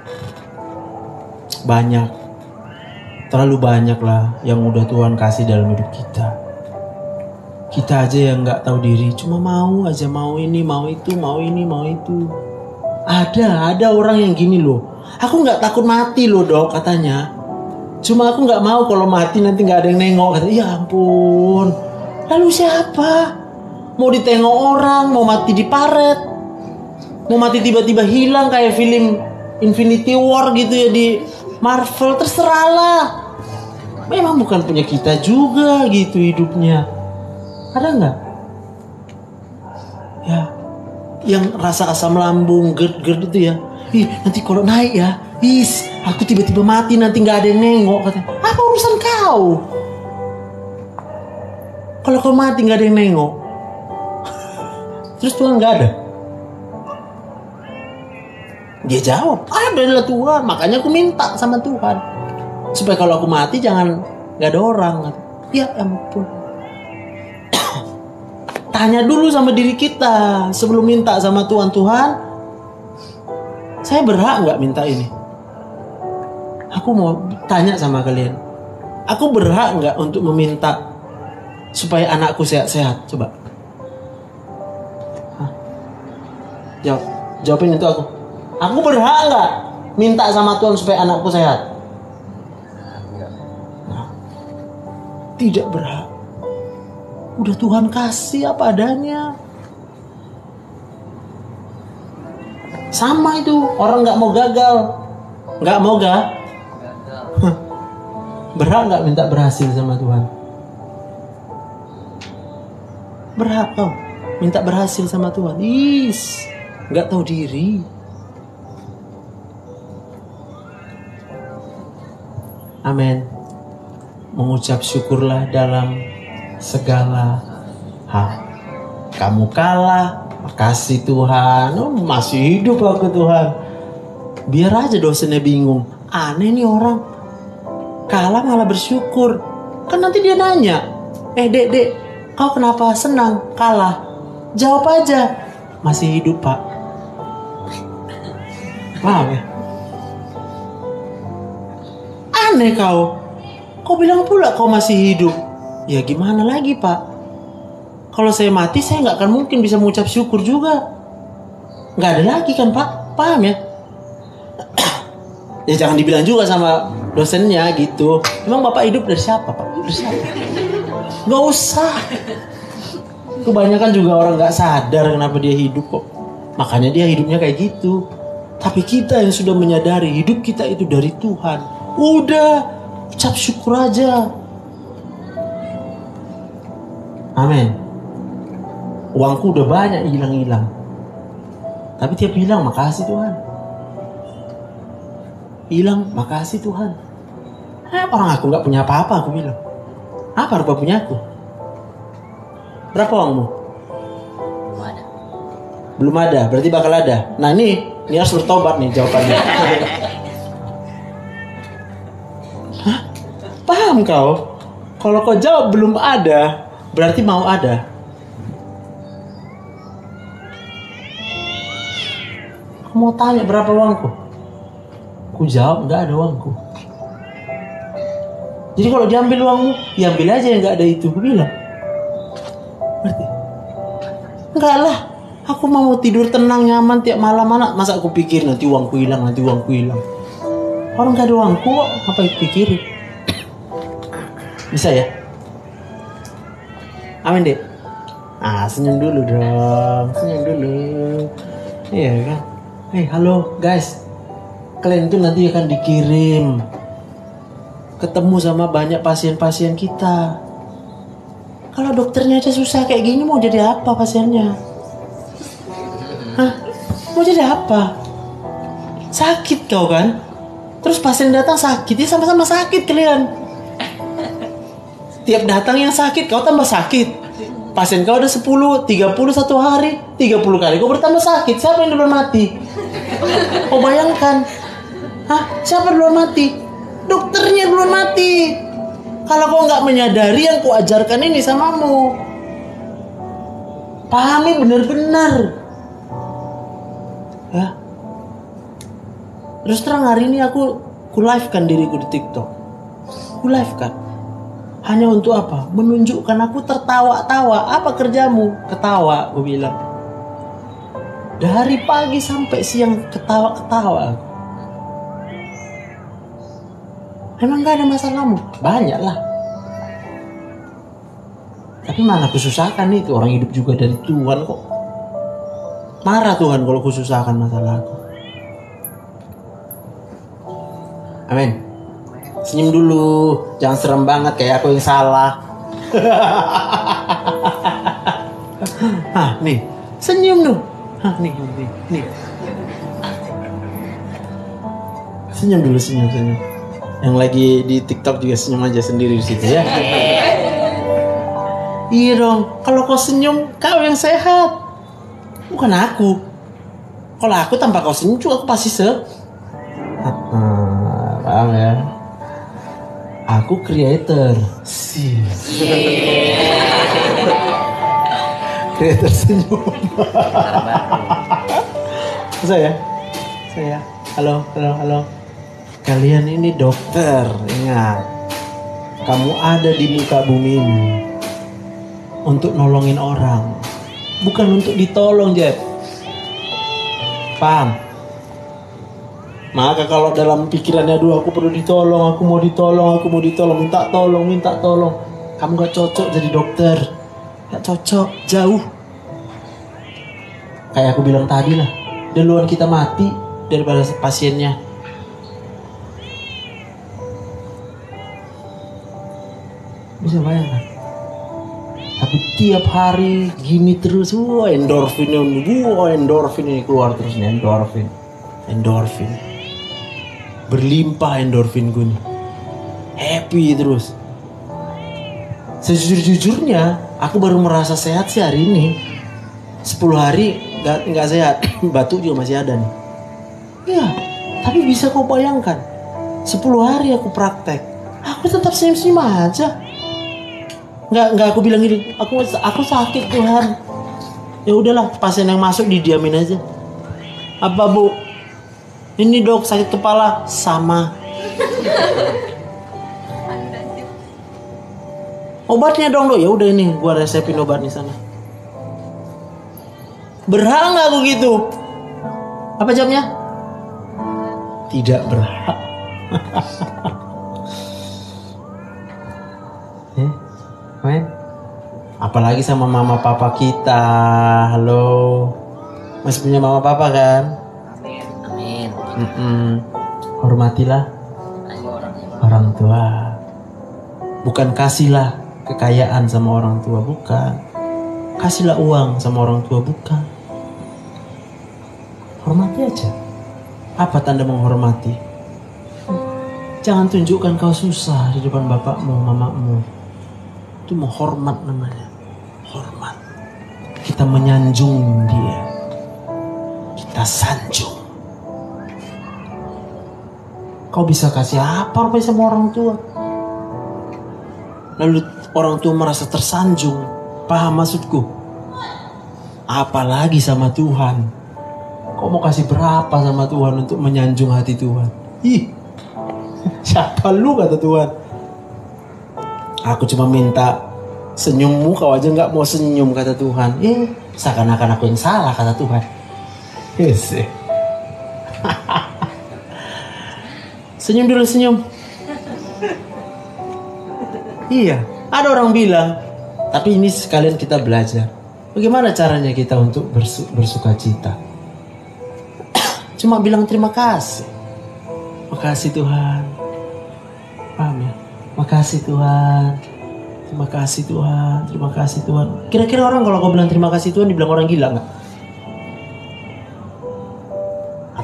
Banyak, terlalu banyak lah yang udah Tuhan kasih dalam hidup kita. Kita aja yang nggak tahu diri, cuma mau ini, mau itu. Ada orang yang gini loh. Aku nggak takut mati loh Dok, katanya. Cuma aku nggak mau kalau mati nanti nggak ada yang nengok. Kata, ya ampun. Lalu siapa? Mau ditengok orang, mau mati di paret, mau mati tiba-tiba hilang kayak film Infinity War gitu ya di Marvel, terserahlah. Memang bukan punya kita juga gitu hidupnya. Ada nggak? Ya, yang rasa asam lambung, GERD itu ya. Nanti kalau naik ya, aku tiba-tiba mati nanti nggak ada yang nengok. Katanya, apa urusan kau? Kalau kau mati nggak ada yang nengok, terus Tuhan nggak ada? Dia jawab, adalah Tuhan. Makanya aku minta sama Tuhan supaya kalau aku mati jangan nggak ada orang. Ya ampun. Tanya dulu sama diri kita sebelum minta sama Tuhan. Tuhan, Saya berhak nggak minta ini? Aku mau tanya sama kalian. Aku berhak nggak untuk meminta supaya anakku sehat-sehat? Coba. Hah? Jawabin itu aku. Aku berhak nggak minta sama Tuhan supaya anakku sehat? Nah, tidak berhak. Udah Tuhan kasih apa adanya. Sama itu, orang nggak mau gagal, nggak mau berhak nggak minta berhasil sama Tuhan? Berhak kau minta berhasil sama Tuhan? Nggak tahu diri. Amin. Mengucap syukurlah dalam segala hal. Kamu kalah, makasih Tuhan. Oh, masih hidup aku Tuhan. Biar aja dosennya bingung. Aneh nih orang. Kalah malah bersyukur. Kan nanti dia nanya, dek, kau kenapa senang kalah? Jawab aja, masih hidup pak. Paham ya? Aneh kau bilang pula kau masih hidup. Ya gimana lagi pak? Kalau saya mati saya nggak akan mungkin bisa mengucap syukur juga. Nggak ada lagi kan pak? Paham ya? Ya jangan dibilang juga sama dosennya gitu. Emang bapak hidup dari siapa pak? Dari siapa? Nggak usah. Kebanyakan juga orang nggak sadar kenapa dia hidup kok. Makanya dia hidupnya kayak gitu. Tapi kita yang sudah menyadari hidup kita itu dari Tuhan. Udah, ucap syukur aja. Amin. Uangku udah banyak hilang-hilang. Tapi tiap hilang makasih Tuhan. Hilang makasih Tuhan. Orang aku gak punya apa-apa aku bilang. Apa rupa punya aku? Berapa uangmu? Belum ada. Berarti bakal ada. Nah ini harus bertobat nih jawabannya. Hah? Paham kau? Kalau kau jawab belum ada, berarti mau ada. Aku mau tanya berapa uangku? Aku jawab nggak ada uangku. Jadi kalau diambil uangmu, ya ambil aja yang nggak ada itu. Aku bilang. Berarti enggak lah. Aku mau tidur tenang nyaman tiap malam. Masa aku pikir nanti uangku hilang, Orang nggak ada uangku kok, apa yang pikirin? Bisa ya? Amin deh. Senyum dulu dong. Senyum dulu. Iya kan? Halo guys. Kalian tuh nanti akan dikirim ketemu sama banyak pasien-pasien kita. Kalau dokternya aja susah kayak gini, mau jadi apa pasiennya? Hah? Mau jadi apa? Sakit kau kan? Terus pasien datang sakit, ya sama-sama sakit kalian. Tiap datang yang sakit, kau tambah sakit. Pasien kau ada 10, 30 satu hari, 30 kali kau bertambah sakit. Siapa yang duluan mati? Kau bayangkan. Hah? Siapa duluan mati? Dokternya duluan mati. Kalau kau nggak menyadari yang ku ajarkan ini samamu, pahami benar-benar. Ya. Terus terang hari ini aku live kan diriku di TikTok. Ku live kan. Hanya untuk apa? Menunjukkan aku tertawa-tawa. Apa kerjamu? Ketawa, aku bilang. Dari pagi sampai siang ketawa-ketawa aku. Emang gak ada masalahmu? Banyak lah. Tapi mana kususahkan itu. Orang hidup juga dari Tuhan kok. Marah Tuhan kalau kususahkan masalah aku. Amin. Senyum dulu. Jangan serem banget kayak aku yang salah. Nih. Senyum dulu. Nih. Senyum dulu, senyum. Yang lagi di TikTok juga senyum aja sendiri di situ ya. Iya dong. Kalau kau senyum, kau yang sehat. Bukan aku. Kalau aku tanpa kau senyum juga aku pasti paham ya? Aku creator. Creator senyum. Bisa ya? Saya, halo. Kalian ini dokter, ingat. Kamu ada di muka bumi ini untuk nolongin orang, bukan untuk ditolong, Jeb. Paham? Maka kalau dalam pikirannya, aduh aku perlu ditolong, aku mau ditolong, minta tolong. Kamu gak cocok jadi dokter. Gak cocok, jauh. Kayak aku bilang tadi lah, duluan kita mati daripada pasiennya. Bisa bayangkan? Tapi tiap hari gini terus, endorfin ini keluar terus nih, endorfin. Berlimpah endorfin gue nih. Happy terus. Sejujurnya aku baru merasa sehat sih hari ini. 10 hari nggak sehat, batuk juga masih ada nih. Iya, tapi bisa kau bayangkan, 10 hari aku praktek, aku tetap senyum-senyum aja. Nggak aku bilang gini, aku sakit Tuhan. Ya udahlah, pasien yang masuk didiamin aja. Apa Bu? Ini dok sakit kepala, sama. Obatnya dong dok, ya udah ini gua resepin obat di sana. Berhak nggak aku gitu? Apa jawabnya? Tidak berhak. Men? Apalagi sama mama papa kita. Halo, masih punya mama papa kan? Hormatilah orang tua. Bukan kasihlah kekayaan sama orang tua, bukan. Kasihlah uang sama orang tua, bukan. Hormati aja. Apa tanda menghormati? Jangan tunjukkan kau susah di depan bapakmu, mamamu. Itu menghormat namanya. Hormat. Kita menyanjung dia. Kita sanjung. Kau bisa kasih apa sama orang tua? Lalu orang tua merasa tersanjung. Paham maksudku? Apalagi sama Tuhan. Kau mau kasih berapa sama Tuhan untuk menyanjung hati Tuhan? Ih, siapa lu kata Tuhan? Aku cuma minta senyummu, kau aja gak mau senyum kata Tuhan. Seakan-akan aku yang salah kata Tuhan. Yes. Senyum dulu, senyum. Iya, ada orang bilang, tapi ini sekalian kita belajar. Bagaimana caranya kita untuk bersuka cita? Cuma bilang terima kasih. Makasih Tuhan. Paham ya? Makasih Tuhan. Terima kasih Tuhan. Terima kasih Tuhan. Kira-kira orang kalau kau bilang terima kasih Tuhan dibilang orang gila nggak?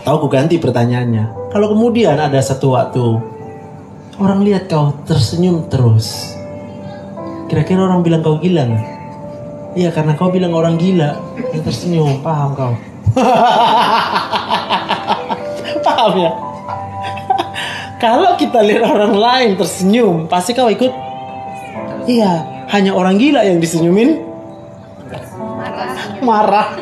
Atau aku ganti pertanyaannya. Kalau kemudian ada satu waktu orang lihat kau tersenyum terus, kira-kira orang bilang kau gila nggak? Iya, karena kau bilang orang gila yang tersenyum. Paham kau? Paham ya? Kalau kita lihat orang lain tersenyum, pasti kau ikut. Iya, hanya orang gila yang disenyumin marah.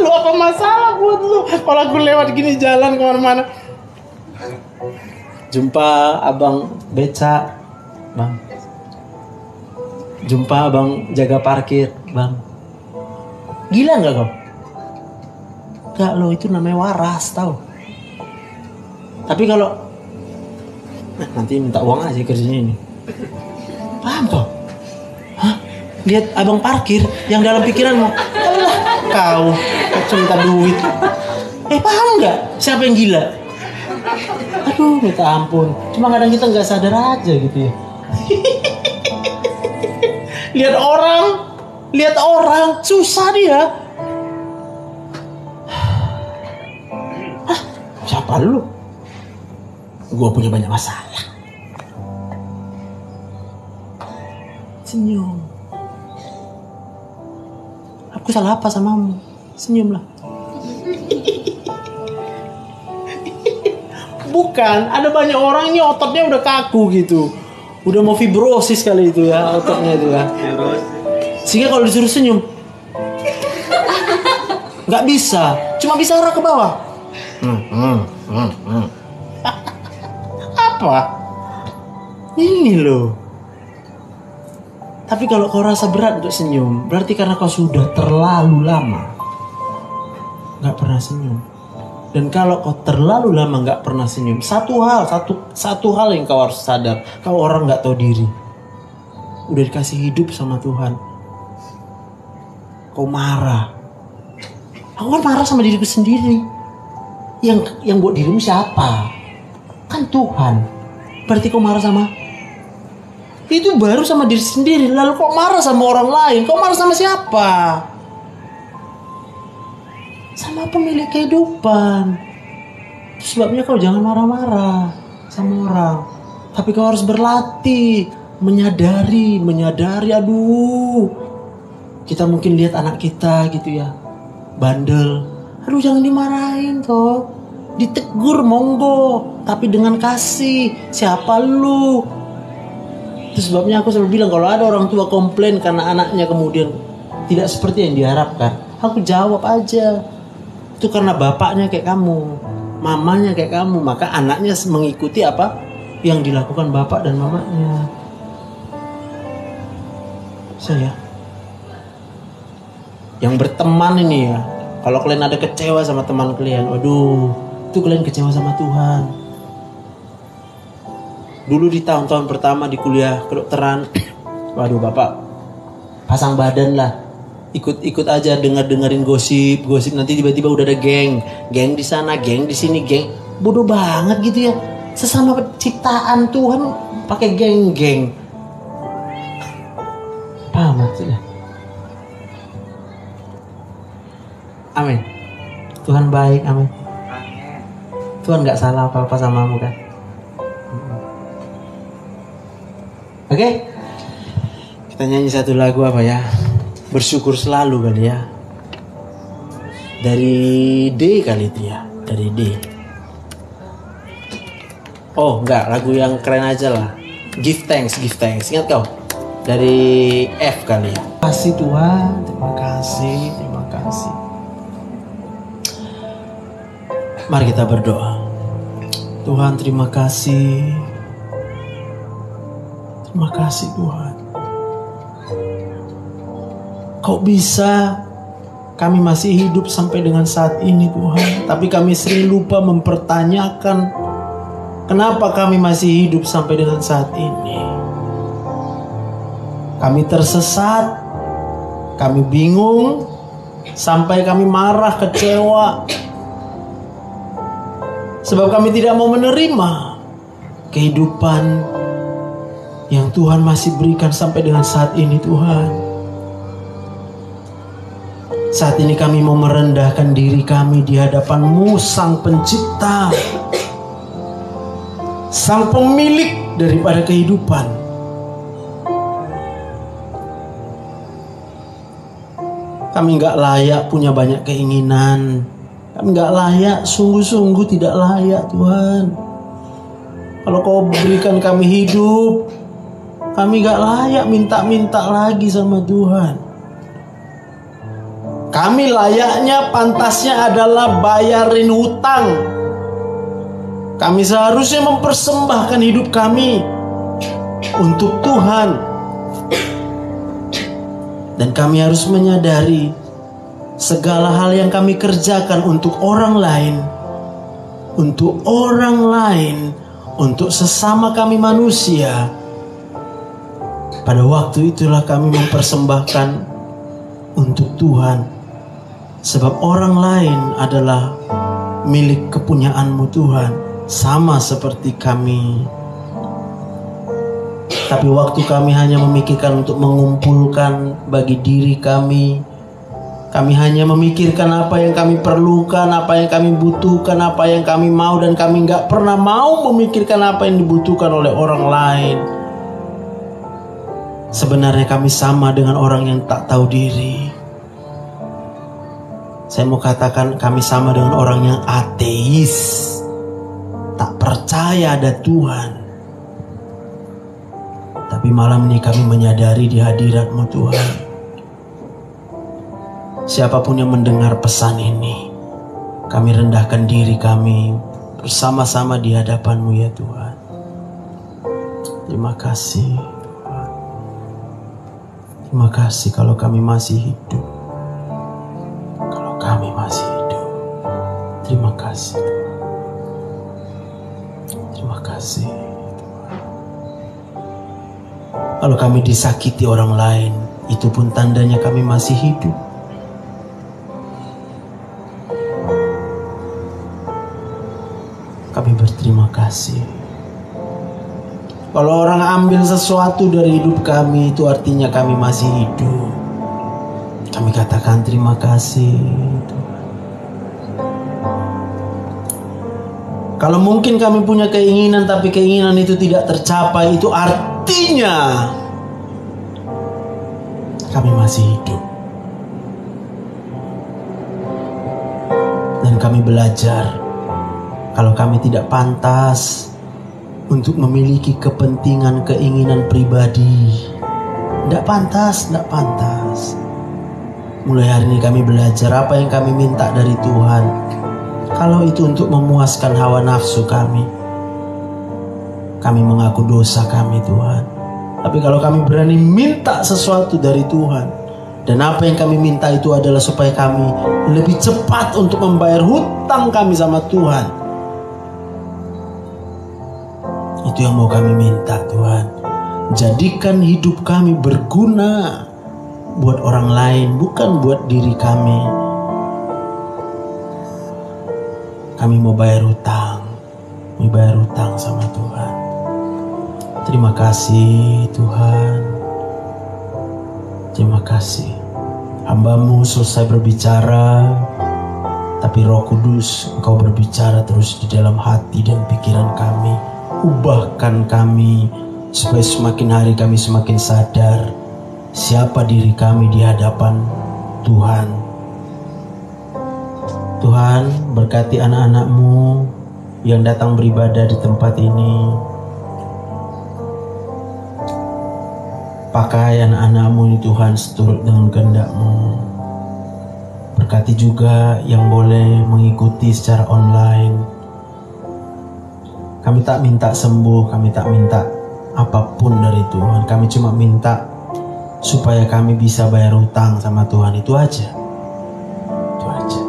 Lu apa masalah buat lu? Kalau aku lewat gini jalan kemana-mana, jumpa abang beca, bang. Jumpa abang jaga parkir, bang. Gila nggak kau? Gak lo, itu namanya waras tau. Tapi kalau nanti minta uang aja kerjanya ini. Paham kau? Hah? Lihat abang parkir yang dalam pikiranmu, alah kau minta duit. Paham nggak? Siapa yang gila? Aduh, minta ampun. Cuma kadang kita nggak sadar aja gitu ya. Lihat orang susah dia. Siapa lu? Gua punya banyak masalah. Senyum. Aku salah apa samamu? Senyumlah. Bukan, ada banyak orang ini ototnya udah kaku gitu. Udah mau fibrosis kali itu ya, ototnya itu ya. Sehingga kalau disuruh senyum nggak bisa. Cuma bisa arah ke bawah. Apa? Ini loh. Tapi kalau kau rasa berat untuk senyum, berarti karena kau sudah terlalu lama nggak pernah senyum. Dan kalau kau terlalu lama nggak pernah senyum, satu hal yang kau harus sadar, kau orang nggak tahu diri. Udah dikasih hidup sama Tuhan, kau marah. Aku kan marah sama diriku sendiri. Yang buat dirimu siapa? Kan Tuhan. Berarti kau marah sama itu baru sama diri sendiri. Lalu kok marah sama orang lain? Kau marah sama siapa? Sama pemilik kehidupan. Sebabnya kau jangan marah-marah sama orang. Tapi kau harus berlatih menyadari. Aduh, kita mungkin lihat anak kita gitu ya, bandel. Aduh, jangan dimarahin toh. Ditegur monggo, tapi dengan kasih. Siapa lu? Itu sebabnya aku selalu bilang, kalau ada orang tua komplain karena anaknya kemudian tidak seperti yang diharapkan, aku jawab aja, itu karena bapaknya kayak kamu, mamanya kayak kamu, maka anaknya mengikuti apa yang dilakukan bapak dan mamanya. Saya yang berteman ini ya, kalau kalian ada kecewa sama teman kalian, waduh, itu kalian kecewa sama Tuhan. Dulu di tahun-tahun pertama di kuliah kedokteran, waduh bapak pasang badan lah, ikut aja dengerin gosip, nanti tiba-tiba udah ada geng di sana, geng di sini, geng. Bodoh banget gitu ya, sesama ciptaan Tuhan pakai geng. Paham maksudnya? Amin. Tuhan baik, amin. Tuhan gak salah apa-apa samamu kan. Oke? Kita nyanyi satu lagu apa ya? Bersyukur selalu kali ya. Dari D kali itu ya. Dari D. Oh enggak, lagu yang keren aja lah. Give thanks. Ingat kau? Dari F kali ya. Terima kasih Tuhan. Terima kasih. Mari kita berdoa. Tuhan, terima kasih. Terima kasih Tuhan. Kok bisa kami masih hidup sampai dengan saat ini Tuhan. Tapi kami sering lupa mempertanyakan kenapa kami masih hidup sampai dengan saat ini. Kami tersesat, kami bingung, sampai kami marah, kecewa. Sebab kami tidak mau menerima kehidupan yang Tuhan masih berikan sampai dengan saat ini Tuhan. Saat ini kami mau merendahkan diri kami di hadapan-Mu, Sang Pencipta, Sang Pemilik daripada kehidupan. Kami gak layak punya banyak keinginan. Kami gak layak, sungguh-sungguh tidak layak Tuhan. Kalau Kau berikan kami hidup, kami gak layak minta-minta lagi sama Tuhan. Kami layaknya, pantasnya adalah bayarin hutang. Kami seharusnya mempersembahkan hidup kami untuk Tuhan. Dan kami harus menyadari segala hal yang kami kerjakan untuk orang lain, untuk sesama kami manusia, pada waktu itulah kami mempersembahkan untuk Tuhan. Sebab orang lain adalah milik kepunyaan-Mu Tuhan, sama seperti kami. Tapi waktu kami hanya memikirkan untuk mengumpulkan bagi diri kami, kami hanya memikirkan apa yang kami perlukan, apa yang kami butuhkan, apa yang kami mau, dan kami gak pernah mau memikirkan apa yang dibutuhkan oleh orang lain. Sebenarnya kami sama dengan orang yang tak tahu diri. Saya mau katakan kami sama dengan orang yang ateis, tak percaya ada Tuhan. Tapi malam ini kami menyadari di hadirat-Mu Tuhan, siapapun yang mendengar pesan ini, Kami rendahkan diri kami bersama-sama di hadapan-Mu ya Tuhan. Terima kasih Tuhan. Terima kasih kalau kami masih hidup. Kalau kami masih hidup. Terima kasih Tuhan. Terima kasih Tuhan. Kalau kami disakiti orang lain, itu pun tandanya kami masih hidup. Kami berterima kasih. Kalau orang ambil sesuatu dari hidup kami, itu artinya kami masih hidup. Kami katakan terima kasih Tuhan. Kalau mungkin kami punya keinginan, tapi keinginan itu tidak tercapai, itu artinya kami masih hidup. Dan kami belajar, kalau kami tidak pantas untuk memiliki kepentingan, keinginan pribadi, tidak pantas. Mulai hari ini kami belajar apa yang kami minta dari Tuhan. Kalau itu untuk memuaskan hawa nafsu kami mengaku dosa kami Tuhan. Tapi kalau kami berani minta sesuatu dari Tuhan, dan apa yang kami minta itu adalah supaya kami lebih cepat untuk membayar hutang kami sama Tuhan, itu yang mau kami minta Tuhan. Jadikan hidup kami berguna buat orang lain, bukan buat diri kami. Kami mau bayar hutang, sama Tuhan. Terima kasih Tuhan. Terima kasih. Hamba-Mu selesai berbicara, tapi Roh Kudus, Engkau berbicara terus di dalam hati dan pikiran kami. Ubahkan kami supaya semakin hari kami semakin sadar siapa diri kami di hadapan Tuhan. Tuhan, berkati anak-anak-Mu yang datang beribadah di tempat ini. Pakai anak-anak-Mu ini Tuhan seturut dengan kehendak-Mu. Berkati juga yang boleh mengikuti secara online. Kami tak minta sembuh, kami tak minta apapun dari Tuhan. Kami cuma minta supaya kami bisa bayar hutang sama Tuhan. Itu aja. Itu aja.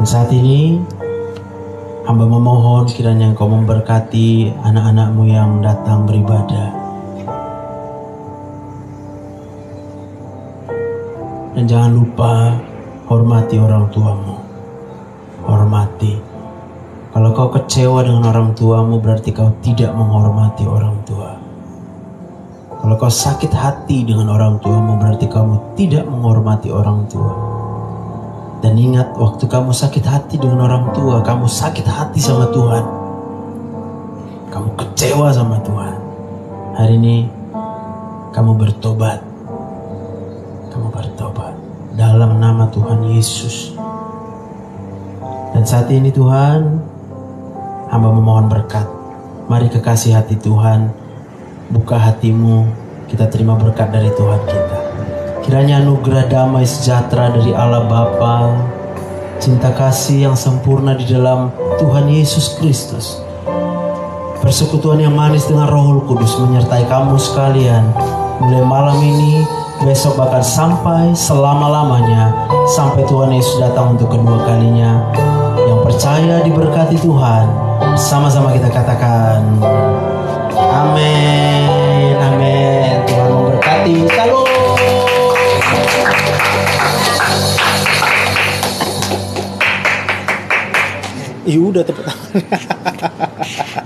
Dan saat ini hamba memohon kiranya Engkau memberkati anak-anak-Mu yang datang beribadah. Dan jangan lupa hormati orang tuamu. Hormati. Kalau kau kecewa dengan orang tuamu, berarti kau tidak menghormati orang tua. Kalau kau sakit hati dengan orang tuamu, berarti kamu tidak menghormati orang tua. Dan ingat, waktu kamu sakit hati dengan orang tua, kamu sakit hati sama Tuhan. Kamu kecewa sama Tuhan. Hari ini, kamu bertobat. Kamu bertobat dalam nama Tuhan Yesus. Dan saat ini Tuhan, hamba memohon berkat. Mari kekasih hati Tuhan, buka hatimu, kita terima berkat dari Tuhan kita. Kiranya anugerah damai sejahtera dari Allah Bapa, cinta kasih yang sempurna di dalam Tuhan Yesus Kristus, persekutuan yang manis dengan Roh Kudus menyertai kamu sekalian, mulai malam ini, besok bahkan sampai selama-lamanya, sampai Tuhan Yesus datang untuk kedua kalinya. Yang percaya diberkati Tuhan, sama-sama kita katakan amin, amin. Tuhan memberkati. Shalom. Udah tepuk tangan.